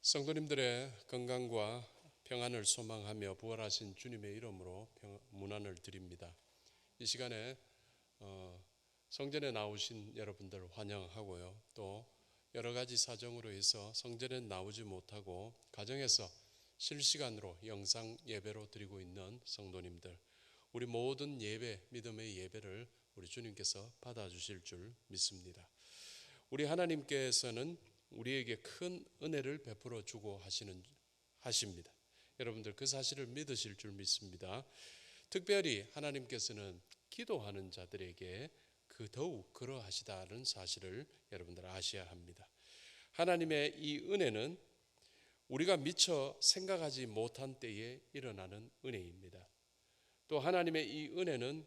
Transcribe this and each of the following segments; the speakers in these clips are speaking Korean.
성도님들의 건강과 평안을 소망하며 부활하신 주님의 이름으로 문안을 드립니다. 이 시간에 성전에 나오신 여러분들 환영하고요. 또 여러 가지 사정으로 해서 성전에 나오지 못하고 가정에서 실시간으로 영상 예배로 드리고 있는 성도님들, 우리 모든 예배, 믿음의 예배를 우리 주님께서 받아주실 줄 믿습니다. 우리 하나님께서는 우리에게 큰 은혜를 베풀어 주고 하십니다. 여러분들 그 사실을 믿으실 줄 믿습니다. 특별히 하나님께서는 기도하는 자들에게 더욱 그러하시다는 사실을 여러분들 아셔야 합니다. 하나님의 이 은혜는 우리가 미처 생각하지 못한 때에 일어나는 은혜입니다. 또 하나님의 이 은혜는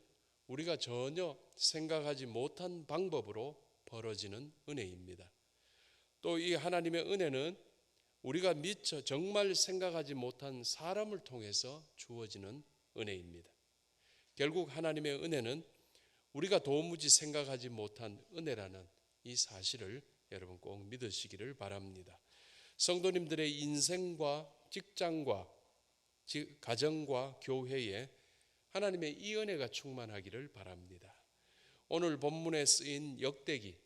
우리가 전혀 생각하지 못한 방법으로 벌어지는 은혜입니다. 또 이 하나님의 은혜는 우리가 미처 정말 생각하지 못한 사람을 통해서 주어지는 은혜입니다. 결국 하나님의 은혜는 우리가 도무지 생각하지 못한 은혜라는 이 사실을 여러분 꼭 믿으시기를 바랍니다. 성도님들의 인생과 직장과 가정과 교회에 하나님의 이 은혜가 충만하기를 바랍니다. 오늘 본문에 쓰인 역대기,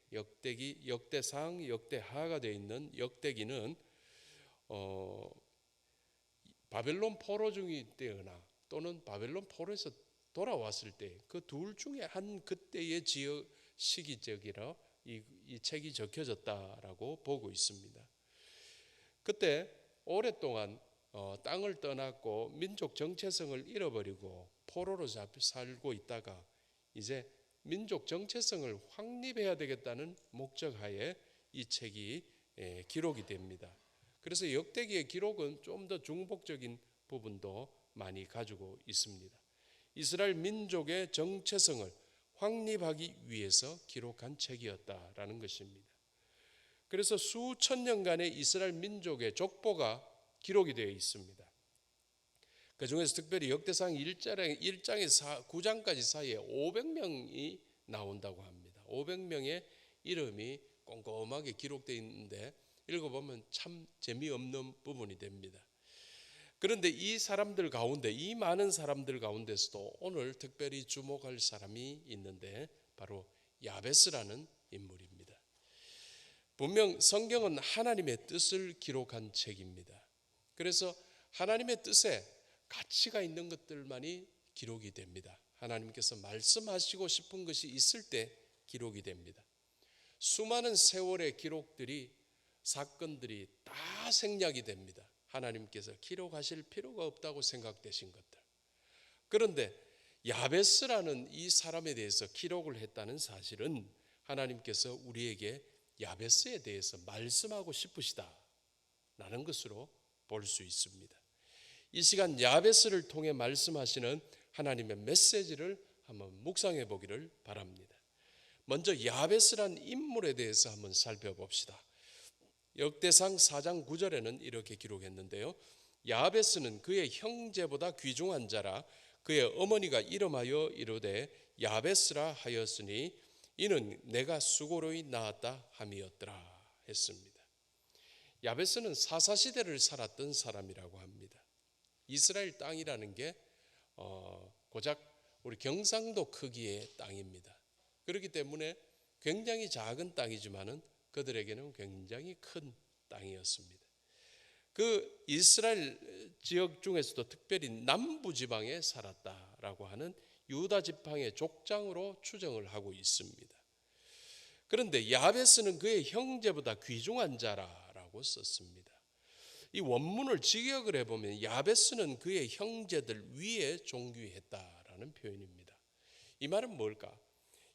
역대상, 역대하가 되어 있는 역대기는 바벨론 포로 중일 때거나 또는 바벨론 포로에서 돌아왔을 때 그 둘 중에 한 그때의 시기적이라 이 책이 적혀졌다라고 보고 있습니다. 그때 오랫동안 땅을 떠났고 민족 정체성을 잃어버리고 포로로 살고 있다가 이제 민족 정체성을 확립해야 되겠다는 목적하에 이 책이 기록이 됩니다. 그래서 역대기의 기록은 좀 더 중복적인 부분도 많이 가지고 있습니다. 이스라엘 민족의 정체성을 확립하기 위해서 기록한 책이었다라는 것입니다. 그래서 수천 년간의 이스라엘 민족의 족보가 기록이 되어 있습니다. 그 중에서 특별히 역대상 1장에서 9장까지 사이에 500명이 나온다고 합니다. 500명의 이름이 꼼꼼하게 기록되어 있는데 읽어보면 참 재미없는 부분이 됩니다. 그런데 이 사람들 가운데, 이 많은 사람들 가운데서도 오늘 특별히 주목할 사람이 있는데 바로 야베스라는 인물입니다. 분명 성경은 하나님의 뜻을 기록한 책입니다. 그래서 하나님의 뜻에 가치가 있는 것들만이 기록이 됩니다. 하나님께서 말씀하시고 싶은 것이 있을 때 기록이 됩니다. 수많은 세월의 기록들이, 사건들이 다 생략이 됩니다. 하나님께서 기록하실 필요가 없다고 생각되신 것들. 그런데 야베스라는 이 사람에 대해서 기록을 했다는 사실은 하나님께서 우리에게 야베스에 대해서 말씀하고 싶으시다라는 것으로 볼 수 있습니다. 이 시간 야베스를 통해 말씀하시는 하나님의 메시지를 한번 묵상해 보기를 바랍니다. 먼저 야베스란 인물에 대해서 한번 살펴봅시다. 역대상 4장 9절에는 이렇게 기록했는데요. 야베스는 그의 형제보다 귀중한 자라 그의 어머니가 이름하여 이르되 야베스라 하였으니 이는 내가 수고로이 낳았다 함이었더라 했습니다. 야베스는 사사시대를 살았던 사람이라고 합니다. 이스라엘 땅이라는 게 고작 우리 경상도 크기의 땅입니다. 그렇기 때문에 굉장히 작은 땅이지만은 그들에게는 굉장히 큰 땅이었습니다. 그 이스라엘 지역 중에서도 특별히 남부 지방에 살았다라고 하는 유다 지방의 족장으로 추정을 하고 있습니다. 그런데 야베스는 그의 형제보다 귀중한 자라고 썼습니다. 이 원문을 직역을 해보면 야베스는 그의 형제들 위에 존귀했다라는 표현입니다. 이 말은 뭘까?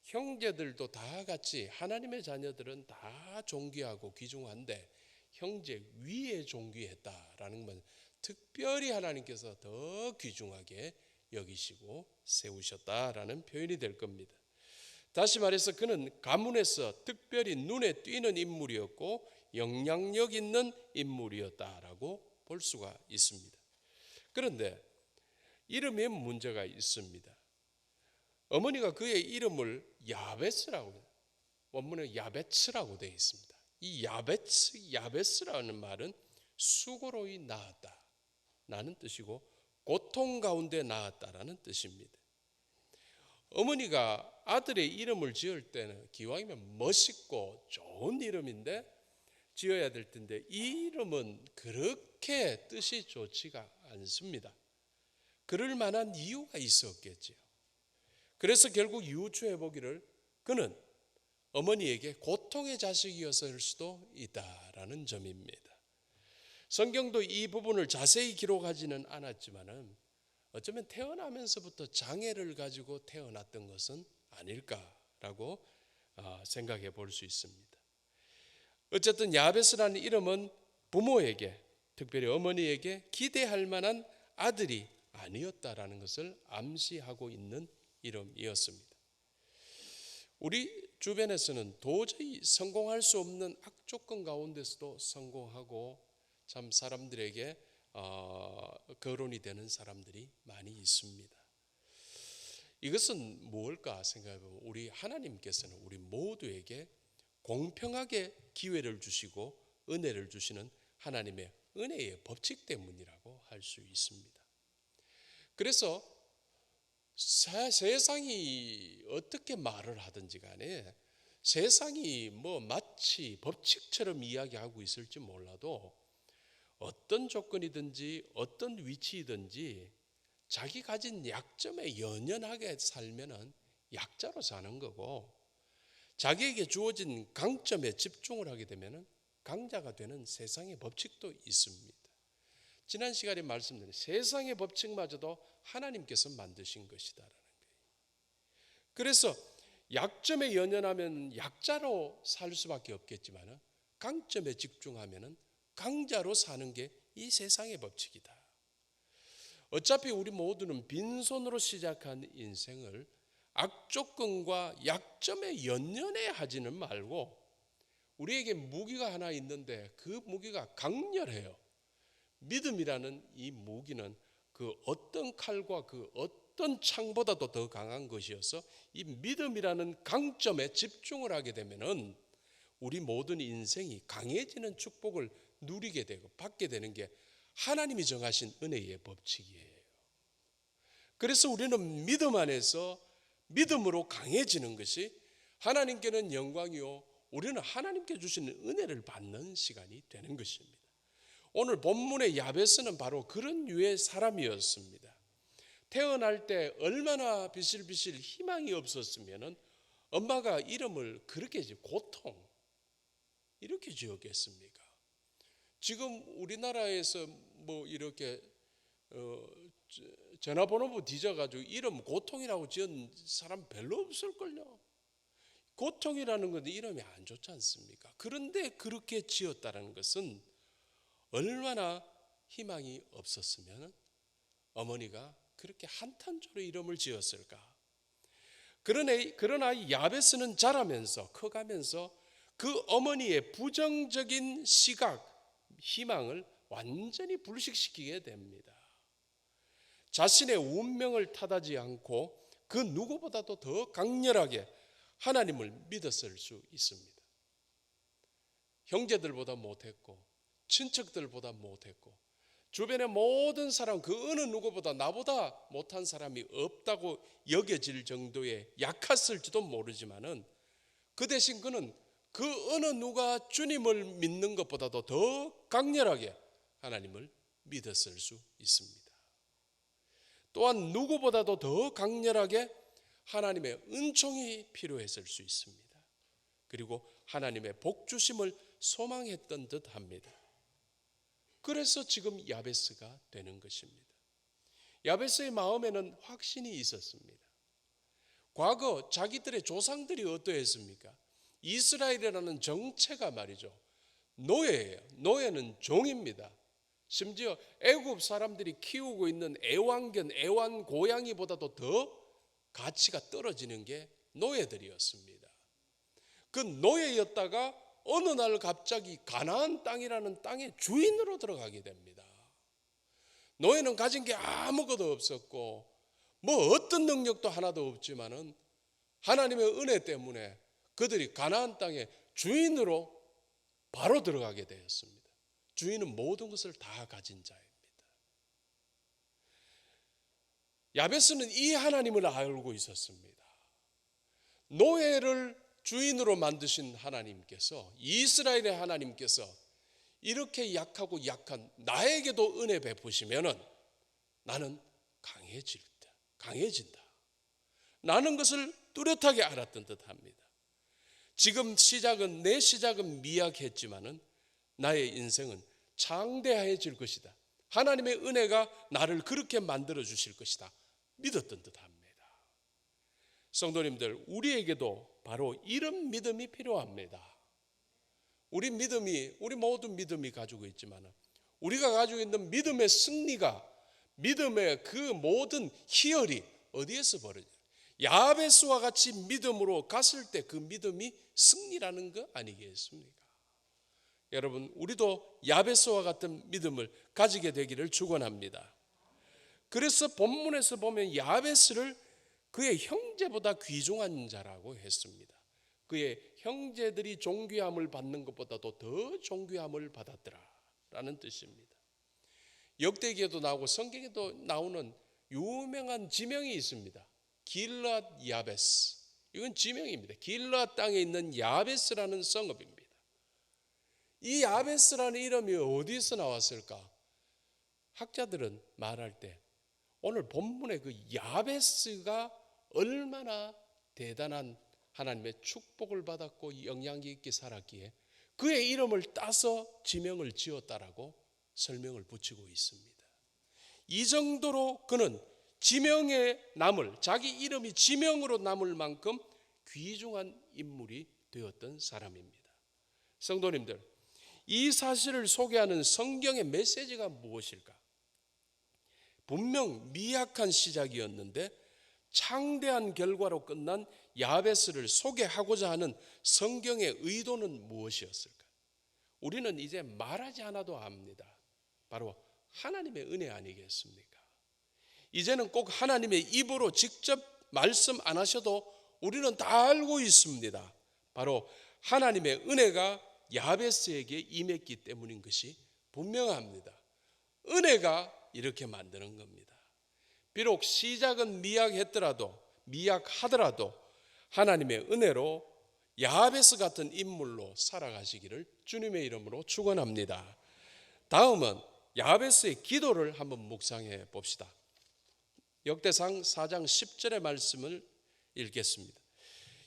형제들도 다 같이 하나님의 자녀들은 다 존귀하고 귀중한데 형제 위에 존귀했다라는 건 특별히 하나님께서 더 귀중하게 여기시고 세우셨다라는 표현이 될 겁니다. 다시 말해서 그는 가문에서 특별히 눈에 띄는 인물이었고 영향력 있는 인물이었다라고 볼 수가 있습니다. 그런데 이름에 문제가 있습니다. 어머니가 그의 이름을 야베스라고, 원문에 야베츠라고 되어 있습니다. 이 야베스라는 말은 수고로이 낳았다라는 뜻이고 고통 가운데 낳았다라는 뜻입니다. 어머니가 아들의 이름을 지을 때는 기왕이면 멋있고 좋은 이름인데 지어야 될 텐데 이 이름은 그렇게 뜻이 좋지가 않습니다. 그럴 만한 이유가 있었겠지요. 그래서 결국 이웃주에 보기를 그는 어머니에게 고통의 자식이었을 수도 있다라는 점입니다. 성경도 이 부분을 자세히 기록하지는 않았지만은 어쩌면 태어나면서부터 장애를 가지고 태어났던 것은 아닐까라고 생각해 볼 수 있습니다. 어쨌든 야베스라는 이름은 부모에게, 특별히 어머니에게 기대할 만한 아들이 아니었다라는 것을 암시하고 있는 이름이었습니다. 우리 주변에서는 도저히 성공할 수 없는 악조건 가운데서도 성공하고 참 사람들에게 거론이 되는 사람들이 많이 있습니다. 이것은 무엇일까 생각해보면 우리 하나님께서는 우리 모두에게 공평하게 기회를 주시고 은혜를 주시는 하나님의 은혜의 법칙 때문이라고 할 수 있습니다. 그래서 세상이 어떻게 말을 하든지 간에 세상이 마치 법칙처럼 이야기하고 있을지 몰라도 어떤 조건이든지 어떤 위치이든지 자기 가진 약점에 연연하게 살면은 약자로 사는 거고 자기에게 주어진 강점에 집중을 하게 되면은 강자가 되는 세상의 법칙도 있습니다. 지난 시간에 말씀드린 세상의 법칙마저도 하나님께서 만드신 것이다라는 거예요. 그래서 약점에 연연하면 약자로 살 수밖에 없겠지만 강점에 집중하면 강자로 사는 게 이 세상의 법칙이다. 어차피 우리 모두는 빈손으로 시작한 인생을 악조건과 약점에 연연해 하지는 말고 우리에게 무기가 하나 있는데 그 무기가 강렬해요. 믿음이라는 이 무기는 그 어떤 칼과 그 어떤 창보다도 더 강한 것이어서 이 믿음이라는 강점에 집중을 하게 되면은 우리 모든 인생이 강해지는 축복을 누리게 되고 받게 되는 게 하나님이 정하신 은혜의 법칙이에요. 그래서 우리는 믿음 안에서 믿음으로 강해지는 것이 하나님께는 영광이요 우리는 하나님께 주시는 은혜를 받는 시간이 되는 것입니다. 오늘 본문의 야베스는 바로 그런 류의 사람이었습니다. 태어날 때 얼마나 비실비실 희망이 없었으면 엄마가 이름을 그렇게 고통 이렇게 지었겠습니까? 지금 우리나라에서 이렇게 전화번호부 뒤져가지고 이름 고통이라고 지은 사람 별로 없을걸요. 고통이라는 건 이름이 안 좋지 않습니까? 그런데 그렇게 지었다는 것은 얼마나 희망이 없었으면 어머니가 그렇게 한탄조로 이름을 지었을까? 그러나 야베스는 자라면서 커가면서 그 어머니의 부정적인 시각, 희망을 완전히 불식시키게 됩니다. 자신의 운명을 탓하지 않고 그 누구보다도 더 강렬하게 하나님을 믿었을 수 있습니다. 형제들보다 못했고 친척들보다 못했고 주변의 모든 사람 그 어느 누구보다 나보다 못한 사람이 없다고 여겨질 정도의 약했을지도 모르지만은 그 대신 그는 그 어느 누가 주님을 믿는 것보다도 더 강렬하게 하나님을 믿었을 수 있습니다. 또한 누구보다도 더 강렬하게 하나님의 은총이 필요했을 수 있습니다. 그리고 하나님의 복주심을 소망했던 듯 합니다. 그래서 지금 야베스가 되는 것입니다. 야베스의 마음에는 확신이 있었습니다. 과거 자기들의 조상들이 어떠했습니까? 이스라엘이라는 정체가 말이죠. 노예예요. 노예는 종입니다. 심지어 애굽 사람들이 키우고 있는 애완견, 애완고양이보다도 더 가치가 떨어지는 게 노예들이었습니다. 그 노예였다가 어느 날 갑자기 가나안 땅이라는 땅의 주인으로 들어가게 됩니다. 노예는 가진 게 아무것도 없었고 어떤 능력도 하나도 없지만은 하나님의 은혜 때문에 그들이 가나안 땅의 주인으로 바로 들어가게 되었습니다. 주인은 모든 것을 다 가진 자입니다. 야베스는 이 하나님을 알고 있었습니다. 노예를 주인으로 만드신 하나님께서, 이스라엘의 하나님께서 이렇게 약하고 약한 나에게도 은혜 베푸시면은 나는 강해진다. 라는 것을 뚜렷하게 알았던 듯합니다. 지금 내 시작은 미약했지만은 나의 인생은 장대해질 것이다. 하나님의 은혜가 나를 그렇게 만들어 주실 것이다. 믿었던 듯합니다. 성도님들, 우리에게도 바로 이런 믿음이 필요합니다. 우리 모든 믿음이 가지고 있지만 우리가 가지고 있는 믿음의 승리가, 믿음의 그 모든 희열이 어디에서 벌어져요? 야베스와 같이 믿음으로 갔을 때 그 믿음이 승리라는 거 아니겠습니까? 여러분, 우리도 야베스와 같은 믿음을 가지게 되기를 축원합니다. 그래서 본문에서 보면 야베스를 그의 형제보다 귀중한 자라고 했습니다. 그의 형제들이 존귀함을 받는 것보다도 더 존귀함을 받았더라 라는 뜻입니다. 역대기에도 나오고 성경에도 나오는 유명한 지명이 있습니다. 길앗 야베스. 이건 지명입니다. 길앗 땅에 있는 야베스라는 성읍입니다. 이 야베스라는 이름이 어디서 나왔을까? 학자들은 말할 때 오늘 본문의 그 야베스가 얼마나 대단한 하나님의 축복을 받았고 영향력 있게 살았기에 그의 이름을 따서 지명을 지었다라고 설명을 붙이고 있습니다. 이 정도로 그는 지명에 남을, 자기 이름이 지명으로 남을 만큼 귀중한 인물이 되었던 사람입니다. 성도님들, 이 사실을 소개하는 성경의 메시지가 무엇일까? 분명 미약한 시작이었는데 창대한 결과로 끝난 야베스를 소개하고자 하는 성경의 의도는 무엇이었을까? 우리는 이제 말하지 않아도 압니다. 바로 하나님의 은혜 아니겠습니까? 이제는 꼭 하나님의 입으로 직접 말씀 안 하셔도 우리는 다 알고 있습니다. 바로 하나님의 은혜가 야베스에게 임했기 때문인 것이 분명합니다. 은혜가 이렇게 만드는 겁니다. 비록 시작은 미약하더라도 하나님의 은혜로 야베스 같은 인물로 살아가시기를 주님의 이름으로 축원합니다. 다음은 야베스의 기도를 한번 묵상해 봅시다. 역대상 4장 10절의 말씀을 읽겠습니다.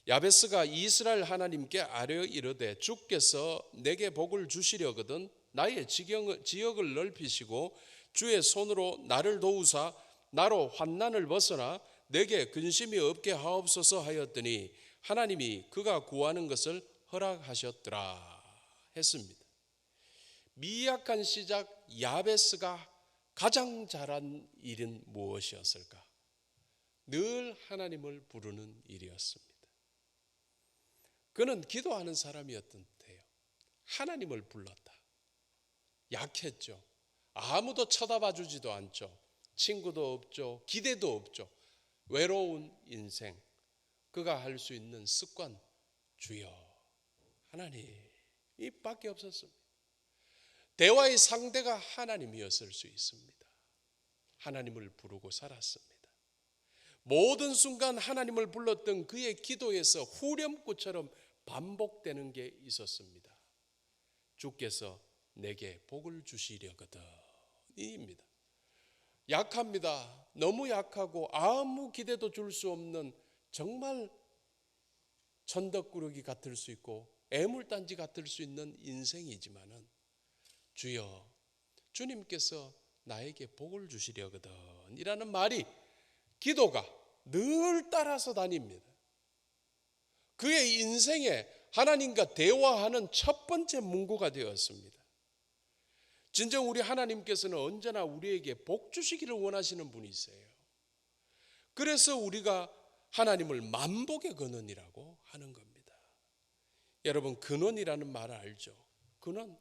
야베스가 이스라엘 하나님께 아뢰어 이르되 주께서 내게 복을 주시려거든 나의 지역을 넓히시고 주의 손으로 나를 도우사 나로 환난을 벗어나 내게 근심이 없게 하옵소서 하였더니 하나님이 그가 구하는 것을 허락하셨더라 했습니다. 미약한 시작 야베스가 가장 잘한 일은 무엇이었을까? 늘 하나님을 부르는 일이었습니다. 그는 기도하는 사람이었던 때요. 하나님을 불렀다. 약했죠. 아무도 쳐다봐 주지도 않죠. 친구도 없죠. 기대도 없죠. 외로운 인생. 그가 할 수 있는 습관, 주여 하나님 이 밖에 없었습니다. 대화의 상대가 하나님이었을 수 있습니다. 하나님을 부르고 살았습니다. 모든 순간 하나님을 불렀던 그의 기도에서 후렴구처럼 반복되는 게 있었습니다. 주께서 내게 복을 주시려거든 이입니다. 약합니다. 너무 약하고 아무 기대도 줄 수 없는 정말 천덕꾸러기 같을 수 있고 애물단지 같을 수 있는 인생이지만은 주여 주님께서 나에게 복을 주시려거든 이라는 말이 기도가 늘 따라서 다닙니다. 그의 인생에 하나님과 대화하는 첫 번째 문구가 되었습니다. 진정 우리 하나님께서는 언제나 우리에게 복 주시기를 원하시는 분이세요. 그래서 우리가 하나님을 만복의 근원이라고 하는 겁니다. 여러분 근원이라는 말을 알죠? 근원,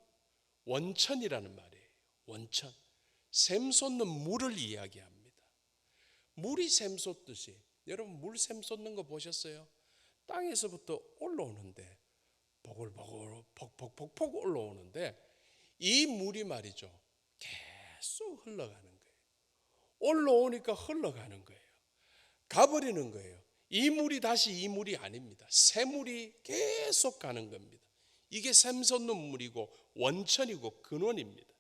원천이라는 말이에요. 원천, 샘솟는 물을 이야기합니다. 물이 샘솟듯이 여러분 물 샘솟는 거 보셨어요? 땅에서부터 올라오는데 보글보글 퍽퍽퍽퍽 올라오는데 이 물이 말이죠, 계속 흘러가는 거예요. 올라오니까 흘러가는 거예요. 가버리는 거예요. 이 물이 다시 이 물이 아닙니다. 새 물이 계속 가는 겁니다. 이게 샘솟는 물이고 원천이고 근원입니다.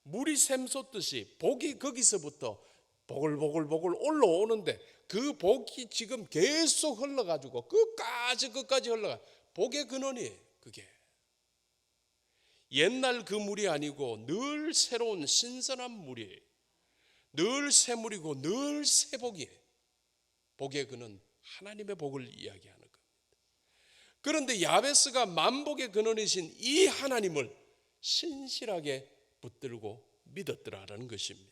물이 샘솟듯이 복이 거기서부터 보글보글 올라오는데 그 복이 지금 계속 흘러가지고 끝까지 흘러가. 복의 근원이에요. 그게 옛날 그 물이 아니고 늘 새로운 신선한 물이에요. 늘 새 물이고 늘 새 복이에요. 복의 근원, 하나님의 복을 이야기하는 겁니다. 그런데 야베스가 만복의 근원이신 이 하나님을 신실하게 붙들고 믿었더라라는 것입니다.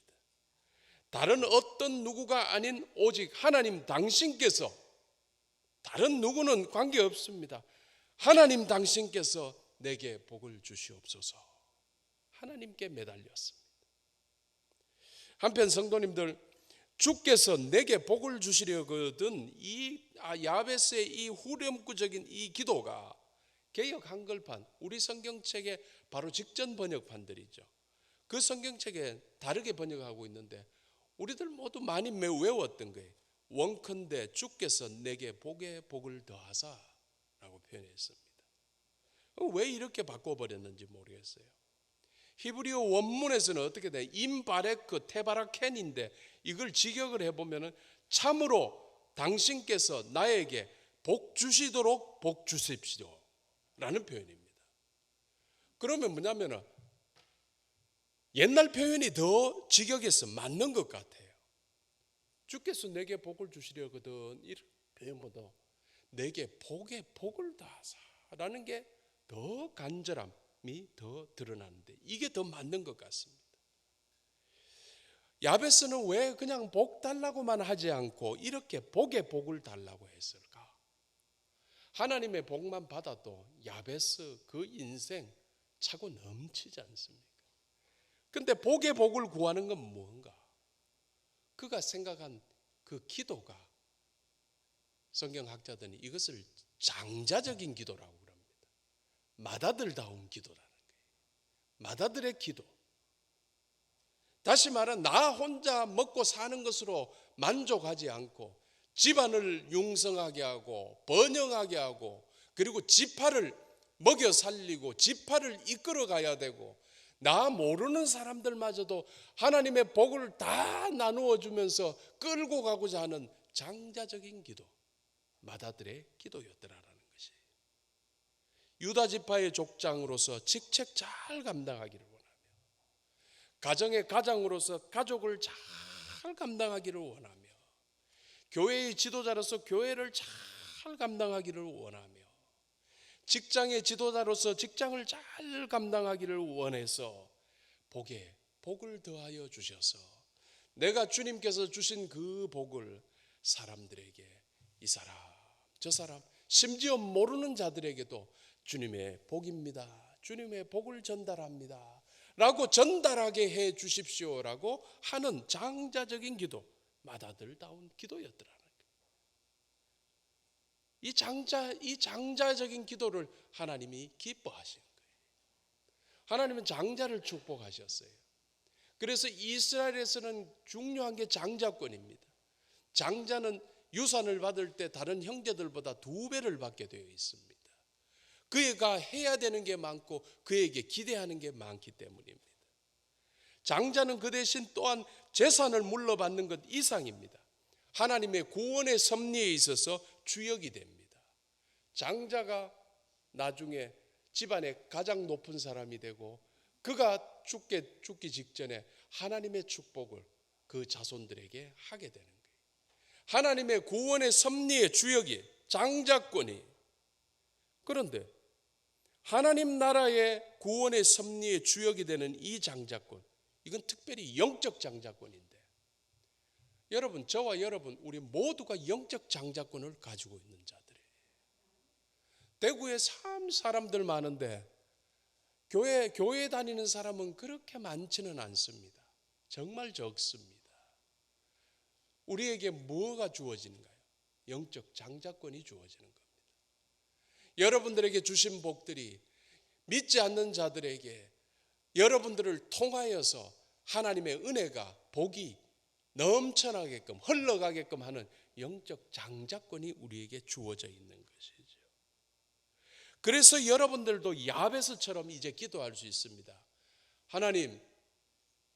다른 어떤 누구가 아닌 오직 하나님 당신께서, 다른 누구는 관계없습니다. 하나님 당신께서 내게 복을 주시옵소서. 하나님께 매달렸습니다. 한편 성도님들, 주께서 내게 복을 주시려거든 이 야베스의 이 후렴구적인 이 기도가 개역 한글판, 우리 성경책의 바로 직전 번역판들이죠. 그 성경책에 다르게 번역하고 있는데 우리들 모두 많이 외웠던 거예요. 원컨대 주께서 내게 복에 복을 더하사라고 표현했습니다. 왜 이렇게 바꿔버렸는지 모르겠어요. 히브리어 원문에서는 어떻게 돼? 임바레크 테바라켄인데 이걸 직역을 해보면 참으로 당신께서 나에게 복 주시도록 복 주십시오 라는 표현입니다. 그러면 뭐냐면 옛날 표현이 더 직역해서 맞는 것 같아요. 주께서 내게 복을 주시려거든 이런 표현보다 내게 복에 복을 다하사라는 게 더 간절함이 더 드러나는데 이게 더 맞는 것 같습니다. 야베스는 왜 그냥 복 달라고만 하지 않고 이렇게 복에 복을 달라고 했을까? 하나님의 복만 받아도 야베스 그 인생 차고 넘치지 않습니까? 근데 복의 복을 구하는 건 뭔가? 그가 생각한 그 기도가 성경학자들이 이것을 장자적인 기도라고 합니다. 맏아들다운 기도라는 거예요. 맏아들의 기도. 다시 말하면 나 혼자 먹고 사는 것으로 만족하지 않고 집안을 융성하게 하고 번영하게 하고 그리고 지파를 먹여 살리고 지파를 이끌어 가야 되고 나 모르는 사람들마저도 하나님의 복을 다 나누어 주면서 끌고 가고자 하는 장자적인 기도, 맏아들의 기도였더라라는 것이에요. 유다 지파의 족장으로서 직책 잘 감당하기를 원하며 가정의 가장으로서 가족을 잘 감당하기를 원하며 교회의 지도자로서 교회를 잘 감당하기를 원하며 직장의 지도자로서 직장을 잘 감당하기를 원해서 복에 복을 더하여 주셔서 내가 주님께서 주신 그 복을 사람들에게 이 사람 저 사람 심지어 모르는 자들에게도 주님의 복입니다. 주님의 복을 전달합니다. 라고 전달하게 해 주십시오라고 하는 장자적인 기도, 맏아들다운 기도였더라는 거예요. 이 장자적인 기도를 하나님이 기뻐하시는 거예요. 하나님은 장자를 축복하셨어요. 그래서 이스라엘에서는 중요한 게 장자권입니다. 장자는 유산을 받을 때 다른 형제들보다 2배를 받게 되어 있습니다. 그가 해야 되는 게 많고 그에게 기대하는 게 많기 때문입니다. 장자는 그 대신 또한 재산을 물러받는 것 이상입니다. 하나님의 구원의 섭리에 있어서 주역이 됩니다. 장자가 나중에 집안의 가장 높은 사람이 되고 그가 죽기 직전에 하나님의 축복을 그 자손들에게 하게 되는 거예요. 하나님의 구원의 섭리의 주역이 장자권이. 그런데 하나님 나라의 구원의 섭리의 주역이 되는 이 장자권, 이건 특별히 영적 장자권인데 여러분, 저와 여러분 우리 모두가 영적 장자권을 가지고 있는 자들이에요. 대구에 참 사람들 많은데 교회 다니는 사람은 그렇게 많지는 않습니다. 정말 적습니다. 우리에게 뭐가 주어지는가요? 영적 장자권이 주어지는 겁니다. 여러분들에게 주신 복들이 믿지 않는 자들에게 여러분들을 통하여서 하나님의 은혜가 복이 넘쳐나게끔 흘러가게끔 하는 영적 장자권이 우리에게 주어져 있는 것이죠. 그래서 여러분들도 야베스처럼 이제 기도할 수 있습니다. 하나님,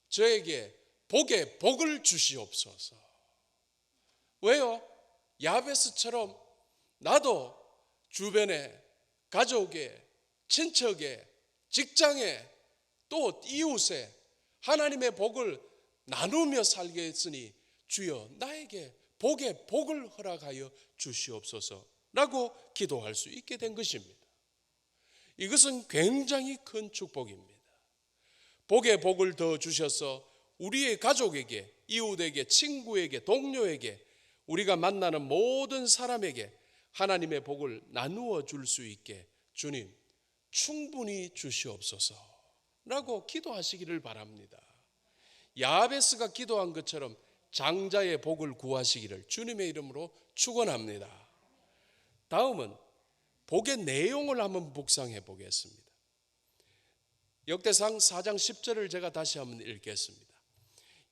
저에게 복에 복을 주시옵소서. 왜요? 야베스처럼 나도 주변에, 가족에, 친척에, 직장에, 또 이웃에 하나님의 복을 나누며 살게 했으니 주여 나에게 복에 복을 허락하여 주시옵소서라고 기도할 수 있게 된 것입니다. 이것은 굉장히 큰 축복입니다. 복에 복을 더 주셔서 우리의 가족에게, 이웃에게, 친구에게, 동료에게, 우리가 만나는 모든 사람에게 하나님의 복을 나누어 줄 수 있게 주님 충분히 주시옵소서라고 기도하시기를 바랍니다. 야베스가 기도한 것처럼 장자의 복을 구하시기를 주님의 이름으로 축원합니다. 다음은 복의 내용을 한번 묵상해 보겠습니다. 역대상 4장 10절을 제가 다시 한번 읽겠습니다.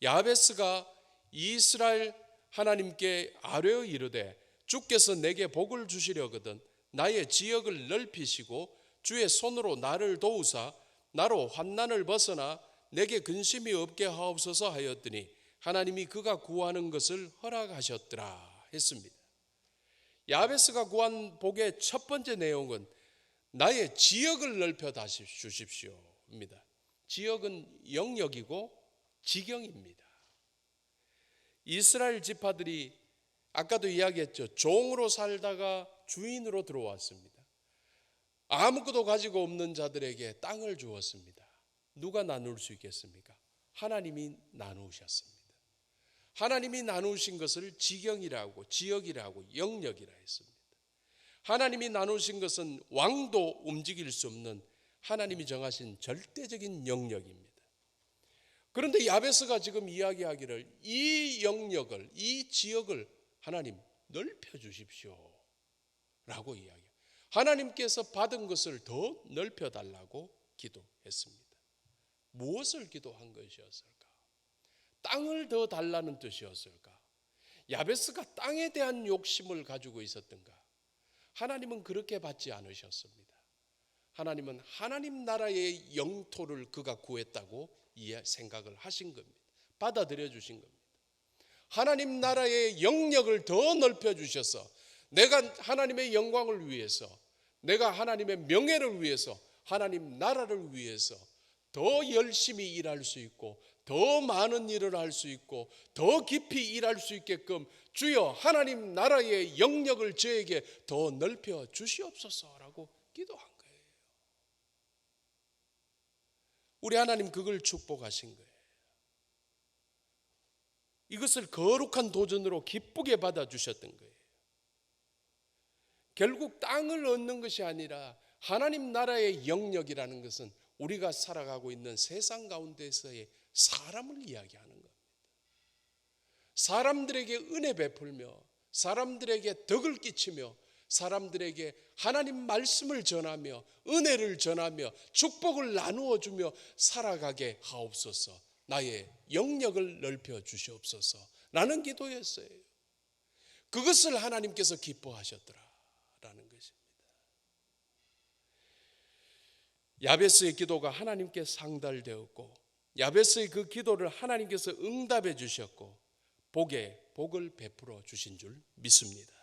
야베스가 이스라엘 하나님께 아뢰어 이르되 주께서 내게 복을 주시려거든 나의 지역을 넓히시고 주의 손으로 나를 도우사 나로 환난을 벗어나 내게 근심이 없게 하옵소서 하였더니 하나님이 그가 구하는 것을 허락하셨더라 했습니다. 야베스가 구한 복의 첫 번째 내용은 나의 지역을 넓혀 주십시오입니다. 지역은 영역이고 지경입니다. 이스라엘 지파들이 아까도 이야기했죠. 종으로 살다가 주인으로 들어왔습니다. 아무것도 가지고 없는 자들에게 땅을 주었습니다. 누가 나눌 수 있겠습니까? 하나님이 나누셨습니다. 하나님이 나누신 것을 지경이라고, 지역이라고, 영역이라 했습니다. 하나님이 나누신 것은 왕도 움직일 수 없는 하나님이 정하신 절대적인 영역입니다. 그런데 야베스가 지금 이야기하기를 이 영역을, 이 지역을 하나님 넓혀 주십시오 라고 이야기해요. 하나님께서 받은 것을 더 넓혀 달라고 기도했습니다. 무엇을 기도한 것이었을까? 땅을 더 달라는 뜻이었을까? 야베스가 땅에 대한 욕심을 가지고 있었던가? 하나님은 그렇게 받지 않으셨습니다. 하나님은 하나님 나라의 영토를 그가 구했다고 생각을 하신 겁니다. 받아들여 주신 겁니다. 하나님 나라의 영역을 더 넓혀 주셔서 내가 하나님의 영광을 위해서, 내가 하나님의 명예를 위해서, 하나님 나라를 위해서 더 열심히 일할 수 있고 더 많은 일을 할 수 있고 더 깊이 일할 수 있게끔 주여 하나님 나라의 영역을 저에게 더 넓혀 주시옵소서라고 기도한 거예요. 우리 하나님 그걸 축복하신 거예요. 이것을 거룩한 도전으로 기쁘게 받아주셨던 거예요. 결국 땅을 얻는 것이 아니라 하나님 나라의 영역이라는 것은 우리가 살아가고 있는 세상 가운데서의 사람을 이야기하는 겁니다. 사람들에게 은혜 베풀며 사람들에게 덕을 끼치며 사람들에게 하나님 말씀을 전하며 은혜를 전하며 축복을 나누어 주며 살아가게 하옵소서. 나의 영역을 넓혀 주시옵소서 라는 기도였어요. 그것을 하나님께서 기뻐하셨더라라는 것입니다. 야베스의 기도가 하나님께 상달되었고 야베스의 그 기도를 하나님께서 응답해 주셨고 복에 복을 베풀어 주신 줄 믿습니다.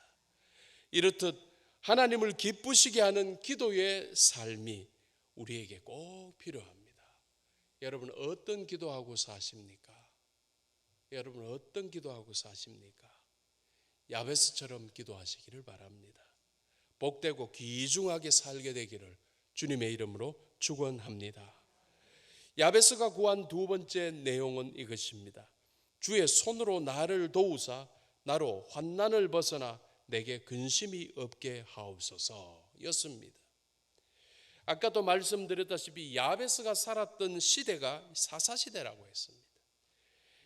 이렇듯 하나님을 기쁘시게 하는 기도의 삶이 우리에게 꼭 필요합니다. 여러분 어떤 기도하고 사십니까? 여러분 어떤 기도하고 사십니까? 야베스처럼 기도하시기를 바랍니다. 복되고 귀중하게 살게 되기를 주님의 이름으로 축원합니다. 야베스가 구한 두 번째 내용은 이것입니다. 주의 손으로 나를 도우사 나로 환난을 벗어나 내게 근심이 없게 하옵소서였습니다. 아까도 말씀드렸다시피 야베스가 살았던 시대가 사사시대라고 했습니다.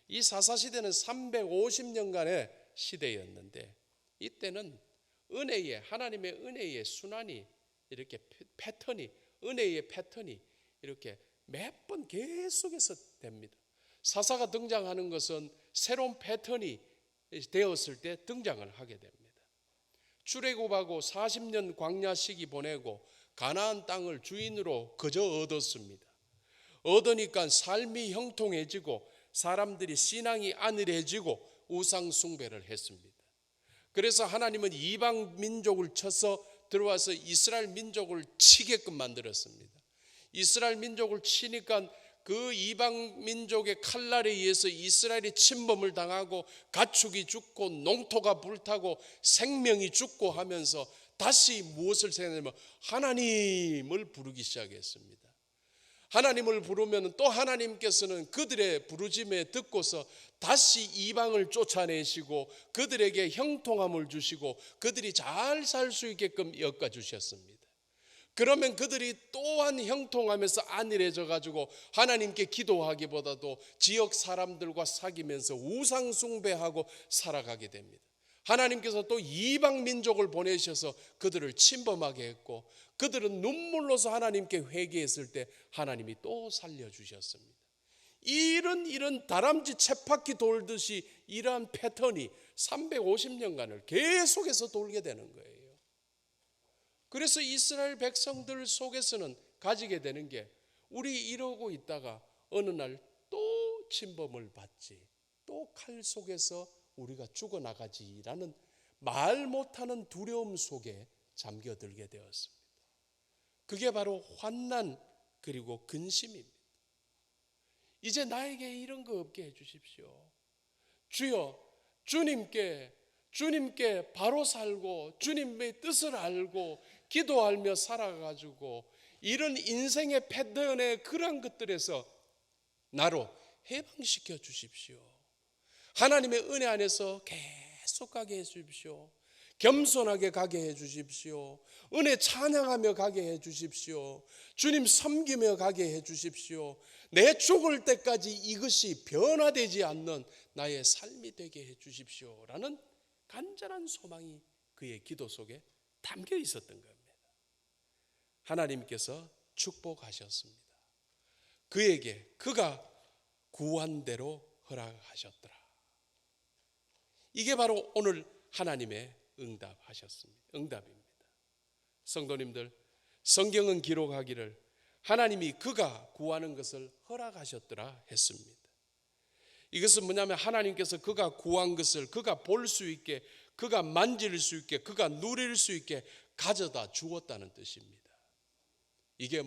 이 사사시대는 350년간의 시대였는데 이때는 은혜의 하나님의 은혜의 순환이 이렇게 패턴이 은혜의 패턴이 이렇게 몇 번 계속해서 됩니다. 사사가 등장하는 것은 새로운 패턴이 되었을 때 등장을 하게 됩니다. 출애굽하고 40년 광야 시기 보내고 가나안 땅을 주인으로 거저 얻었습니다. 얻으니까 삶이 형통해지고 사람들이 신앙이 안일해지고 우상 숭배를 했습니다. 그래서 하나님은 이방 민족을 쳐서 들어와서 이스라엘 민족을 치게끔 만들었습니다. 이스라엘 민족을 치니까 그 이방 민족의 칼날에 의해서 이스라엘이 침범을 당하고 가축이 죽고 농토가 불타고 생명이 죽고 하면서 다시 무엇을 생각하냐면 하나님을 부르기 시작했습니다. 하나님을 부르면 또 하나님께서는 그들의 부르짐에 듣고서 다시 이방을 쫓아내시고 그들에게 형통함을 주시고 그들이 잘 살 수 있게끔 엮어주셨습니다. 그러면 그들이 또한 형통하면서 안일해져 가지고 하나님께 기도하기보다도 지역 사람들과 사귀면서 우상 숭배하고 살아가게 됩니다. 하나님께서 또 이방 민족을 보내셔서 그들을 침범하게 했고 그들은 눈물로서 하나님께 회개했을 때 하나님이 또 살려주셨습니다. 이런 다람쥐 쳇바퀴 돌듯이 이러한 패턴이 350년간을 계속해서 돌게 되는 거예요. 그래서 이스라엘 백성들 속에서는 가지게 되는 게 우리 이러고 있다가 어느 날 또 침범을 받지, 또 칼 속에서 우리가 죽어나가지라는 말 못하는 두려움 속에 잠겨들게 되었습니다. 그게 바로 환난 그리고 근심입니다. 이제 나에게 이런 거 없게 해주십시오. 주여, 주님께 바로 살고 주님의 뜻을 알고 기도하며 살아가지고 이런 인생의 패턴의 그런 것들에서 나로 해방시켜 주십시오. 하나님의 은혜 안에서 계속 가게 해 주십시오. 겸손하게 가게 해 주십시오. 은혜 찬양하며 가게 해 주십시오. 주님 섬기며 가게 해 주십시오. 내 죽을 때까지 이것이 변화되지 않는 나의 삶이 되게 해 주십시오 라는 간절한 소망이 그의 기도 속에 담겨 있었던 겁니다. 하나님께서 축복하셨습니다. 그에게 그가 구한 대로 허락하셨더라. 이게 바로 오늘 하나님의 응답입니다. 성도님들, 성경은 기록하기를 하나님이 그가 구하는 것을 허락하셨더라 했습니다. 이것은 뭐냐면 하나님께서 그가 구한 것을 그가 볼 수 있게, 그가 만질 수 있게, 그가 누릴 수 있게 가져다 주었다는 뜻입니다. 이게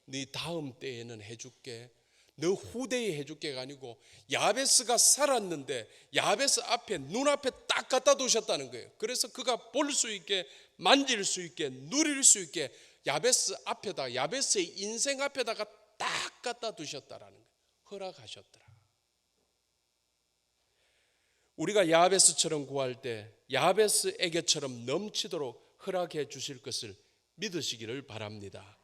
네 다음 때에는 해줄게, 너 후대에 해줄게가 아니고 야베스가 살았는데 야베스 앞에 눈앞에 딱 갖다 두셨다는 거예요. 그래서 그가 볼 수 있게, 만질 수 있게, 누릴 수 있게 야베스 앞에다, 야베스의 인생 앞에다가 딱 갖다 두셨다라는 거예요. 허락하셨더라. 우리가 야베스처럼 구할 때 야베스에게처럼 넘치도록 허락해 주실 것을 믿으시기를 바랍니다.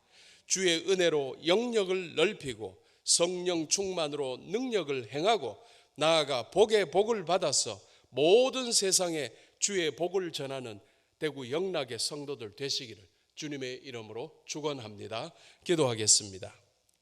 주의 은혜로 영역을 넓히고 성령 충만으로 능력을 행하고 나아가 복의 복을 받아서 모든 세상에 주의 복을 전하는 대구 영락의 성도들 되시기를 주님의 이름으로 축원합니다. 기도하겠습니다.